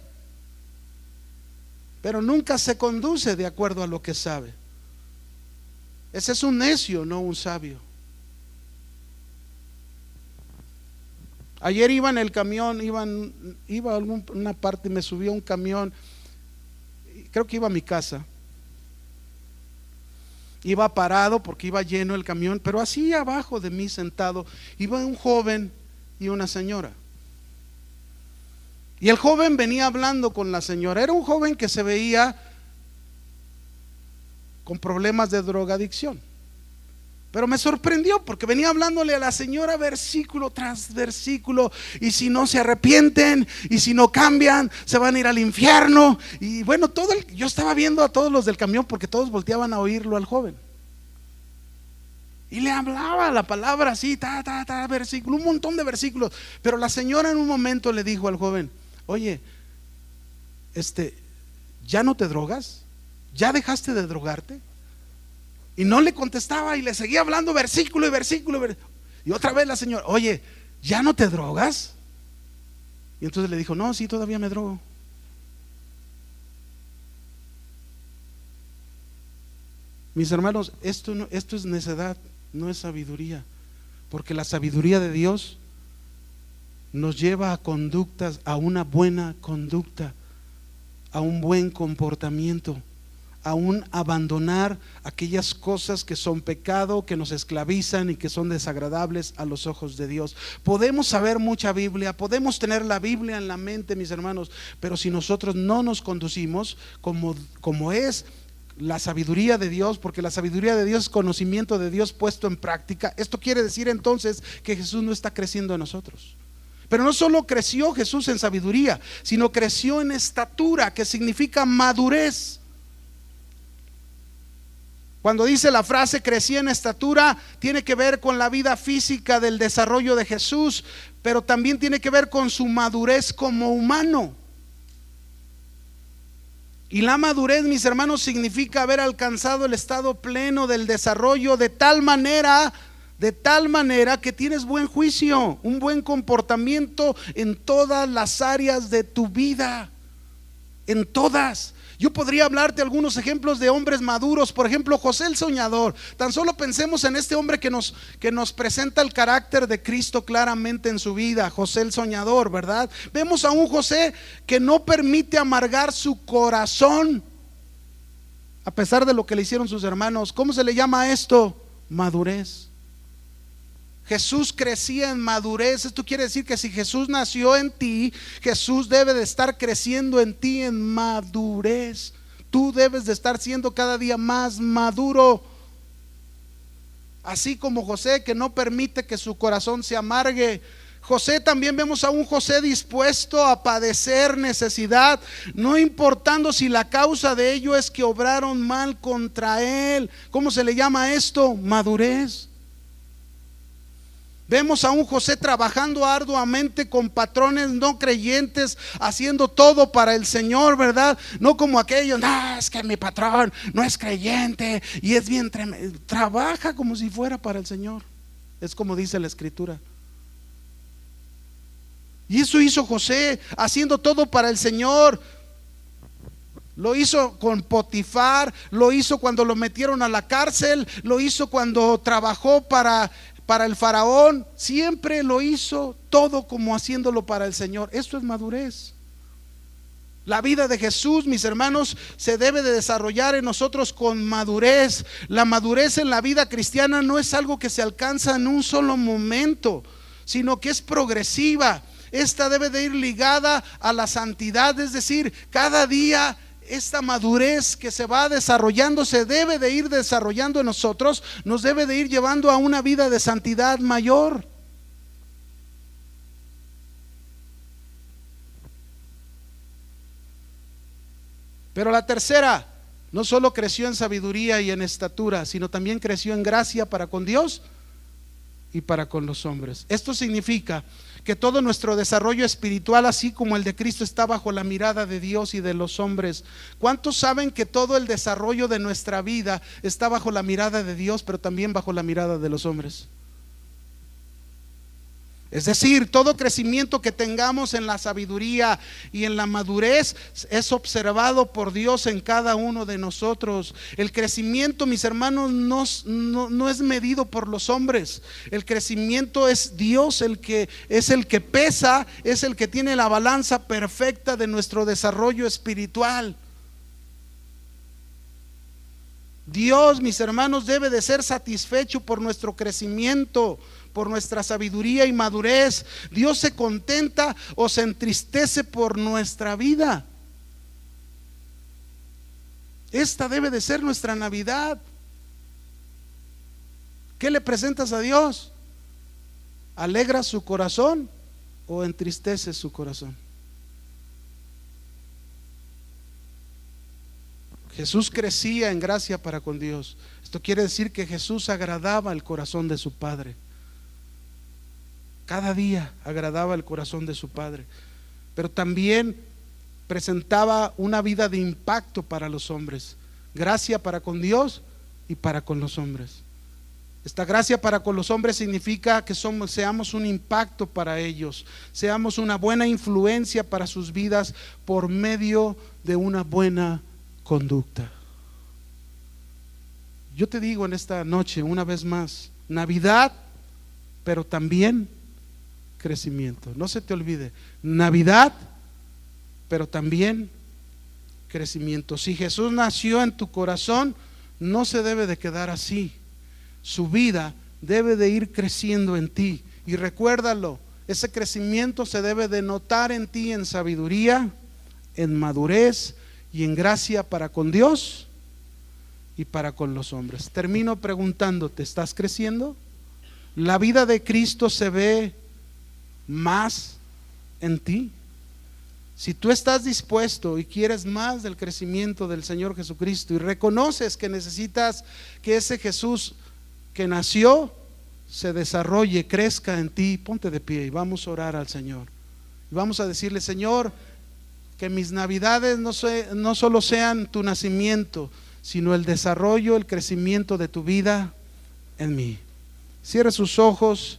pero nunca se conduce de acuerdo a lo que sabe. Ese es un necio, no un sabio. Ayer iba en el camión, iba a alguna parte y me subió un camión, creo que iba a mi casa. Iba parado porque iba lleno el camión, pero así abajo de mí sentado iba un joven y una señora. Y el joven venía hablando con la señora. Era un joven que se veía con problemas de drogadicción, Pero me sorprendió porque venía hablándole a la señora versículo tras versículo. Y si no se arrepienten, y si no cambian, se van a ir al infierno. Y bueno, yo estaba viendo a todos los del camión porque todos volteaban a oírlo al joven. Y le hablaba la palabra así, versículo, un montón de versículos. Pero la señora en un momento le dijo al joven: oye, ¿ya no te drogas? ¿Ya dejaste de drogarte? Y no le contestaba y le seguía hablando versículo y versículo. Y otra vez la señora: oye, ¿ya no te drogas? Y entonces le dijo: no, sí, todavía me drogo. Mis hermanos, esto es necedad, no es sabiduría. Porque la sabiduría de Dios nos lleva a conductas, a una buena conducta, a un buen comportamiento, a un abandonar aquellas cosas que son pecado, que nos esclavizan y que son desagradables a los ojos de Dios. Podemos saber mucha Biblia, podemos tener la Biblia en la mente, mis hermanos, pero si nosotros no nos conducimos como es la sabiduría de Dios, porque la sabiduría de Dios es conocimiento de Dios puesto en práctica, esto quiere decir entonces que Jesús no está creciendo en nosotros. Pero no solo creció Jesús en sabiduría, sino creció en estatura, que significa madurez. Cuando dice la frase crecí en estatura, tiene que ver con la vida física del desarrollo de Jesús, pero también tiene que ver con su madurez como humano. Y la madurez, mis hermanos, significa haber alcanzado el estado pleno del desarrollo de tal manera que tienes buen juicio, un buen comportamiento en todas las áreas de tu vida, en todas. Yo podría hablarte algunos ejemplos de hombres maduros. Por ejemplo, José el soñador. Tan solo pensemos en este hombre que nos presenta el carácter de Cristo claramente en su vida, José el soñador, ¿verdad? Vemos a un José que no permite amargar su corazón a pesar de lo que le hicieron sus hermanos. ¿Cómo se le llama a esto? Madurez. Jesús crecía en madurez. Esto quiere decir que si Jesús nació en ti, Jesús debe de estar creciendo en ti en madurez. Tú debes de estar siendo cada día más maduro. Así como José, que no permite que su corazón se amargue. José, también vemos a un José dispuesto a padecer necesidad, no importando si la causa de ello es que obraron mal contra él. ¿Cómo se le llama esto? Madurez. Vemos a un José trabajando arduamente con patrones no creyentes, haciendo todo para el Señor, ¿verdad? No como aquellos: no, es que mi patrón no es creyente y es bien tremendo. Trabaja como si fuera para el Señor. Es como dice la Escritura. Y eso hizo José, haciendo todo para el Señor. Lo hizo con Potifar, lo hizo cuando lo metieron a la cárcel, lo hizo cuando trabajó para el faraón. Siempre lo hizo todo como haciéndolo para el Señor. Esto es madurez. La vida de Jesús, mis hermanos, se debe de desarrollar en nosotros con madurez. La madurez en la vida cristiana no es algo que se alcanza en un solo momento, sino que es progresiva. Esta debe de ir ligada a la santidad, es decir, cada día esta madurez que se va desarrollando se debe de ir desarrollando en nosotros, nos debe de ir llevando a una vida de santidad mayor. Pero la tercera, no solo creció en sabiduría y en estatura, sino también creció en gracia para con Dios y para con los hombres. Esto significa que todo nuestro desarrollo espiritual, así como el de Cristo, está bajo la mirada de Dios y de los hombres. ¿Cuántos saben que todo el desarrollo de nuestra vida está bajo la mirada de Dios, pero también bajo la mirada de los hombres? Es decir, todo crecimiento que tengamos en la sabiduría y en la madurez es observado por Dios en cada uno de nosotros. El crecimiento, mis hermanos, no es medido por los hombres. El crecimiento es Dios el que pesa, es el que tiene la balanza perfecta de nuestro desarrollo espiritual. Dios, mis hermanos, debe de ser satisfecho por nuestro crecimiento, por nuestra sabiduría y madurez. Dios se contenta o se entristece por nuestra vida. Esta debe de ser nuestra Navidad. ¿Qué le presentas a Dios? ¿Alegras su corazón o entristeces su corazón? Jesús crecía en gracia para con Dios. Esto quiere decir que Jesús agradaba el corazón de su Padre. Cada día agradaba el corazón de su Padre. Pero también presentaba una vida de impacto para los hombres. Gracia para con Dios y para con los hombres. Esta gracia para con los hombres significa que seamos un impacto para ellos, seamos una buena influencia para sus vidas por medio de una buena conducta. Yo te digo en esta noche una vez más, Navidad, pero también crecimiento. No se te olvide, Navidad, pero también crecimiento. Si Jesús nació en tu corazón, no se debe de quedar así. Su vida debe de ir creciendo en ti. Y recuérdalo, ese crecimiento se debe de notar en ti en sabiduría, en madurez y en gracia para con Dios y para con los hombres. Termino preguntándote, ¿estás creciendo? ¿La vida de Cristo se ve más en ti? Si tú estás dispuesto y quieres más del crecimiento del Señor Jesucristo y reconoces que necesitas que ese Jesús que nació se desarrolle, crezca en ti, ponte de pie y vamos a orar al Señor. Y vamos a decirle: Señor, que mis navidades no solo sean tu nacimiento, sino el desarrollo, el crecimiento de tu vida en mí. Cierre sus ojos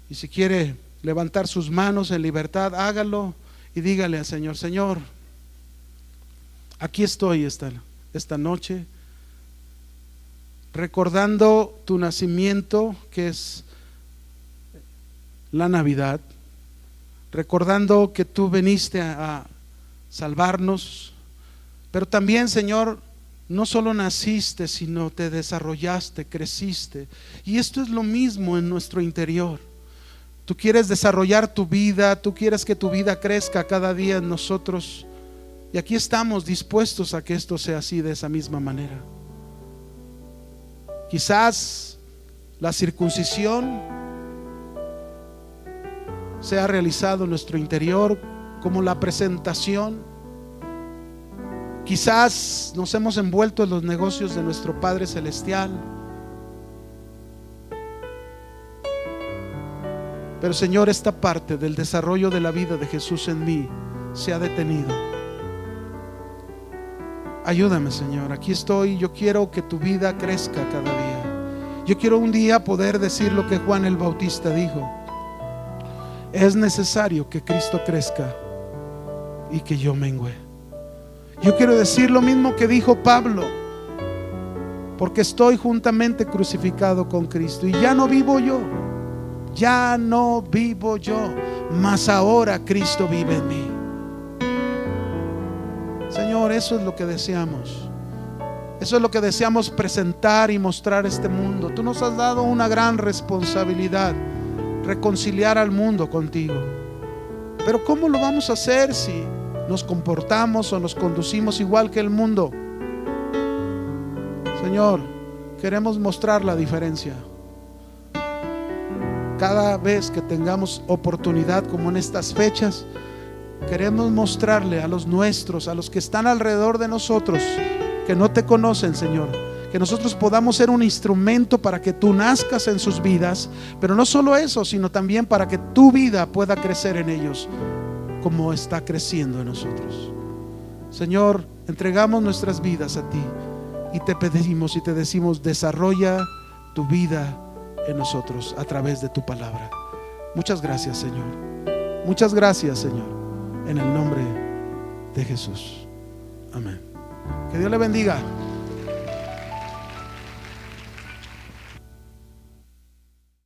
y si quiere levantar sus manos en libertad, hágalo y dígale al Señor: Señor, aquí estoy esta noche, recordando tu nacimiento, que es la Navidad, recordando que tú viniste a salvarnos, pero también, Señor, no solo naciste, sino te desarrollaste, creciste, y esto es lo mismo en nuestro interior. Tú quieres desarrollar tu vida, tú quieres que tu vida crezca cada día en nosotros, y aquí estamos dispuestos a que esto sea así, de esa misma manera. Quizás la circuncisión se ha realizado en nuestro interior como la presentación. Quizás nos hemos envuelto en los negocios de nuestro Padre Celestial. Pero Señor, esta parte del desarrollo de la vida de Jesús en mí se ha detenido. Ayúdame, Señor, aquí estoy. Yo quiero que tu vida crezca cada día. Yo quiero un día poder decir lo que Juan el Bautista dijo: es necesario que Cristo crezca y que yo mengüe. Yo quiero decir lo mismo que dijo Pablo: porque estoy juntamente crucificado con Cristo, y ya no vivo yo, mas ahora Cristo vive en mí. Señor, eso es lo que deseamos. Eso es lo que deseamos presentar y mostrar a este mundo. Tú nos has dado una gran responsabilidad: reconciliar al mundo contigo. Pero ¿cómo lo vamos a hacer si nos comportamos o nos conducimos igual que el mundo? Señor, queremos mostrar la diferencia. Cada vez que tengamos oportunidad, como en estas fechas, queremos mostrarle a los nuestros, a los que están alrededor de nosotros, que no te conocen, Señor, que nosotros podamos ser un instrumento para que tú nazcas en sus vidas. Pero no solo eso, sino también para que tu vida pueda crecer en ellos como está creciendo en nosotros. Señor, entregamos nuestras vidas a ti y te pedimos y te decimos: desarrolla tu vida en nosotros a través de tu palabra. Muchas gracias, Señor. Muchas gracias, Señor, en el nombre de Jesús. Amén. Que Dios le bendiga.